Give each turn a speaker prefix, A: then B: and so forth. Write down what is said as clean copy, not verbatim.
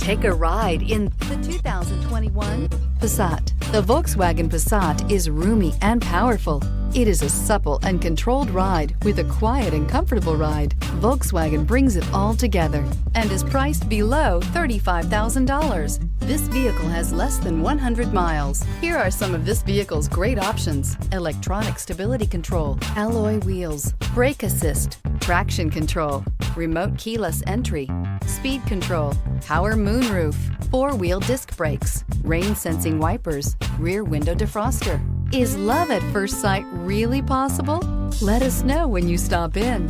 A: Take a ride in the 2021 Passat. The Volkswagen Passat is roomy and powerful. It is a supple and controlled ride with a quiet and comfortable ride. Volkswagen brings it all together and is priced below $35,000. This vehicle has less than 100 miles. Here are some of this vehicle's great options: electronic stability control, alloy wheels, brake assist, traction control, remote keyless entry, speed control, power moonroof, four-wheel disc brakes, rain-sensing wipers, rear window defroster. Is love at first sight really possible? Let us know when you stop in.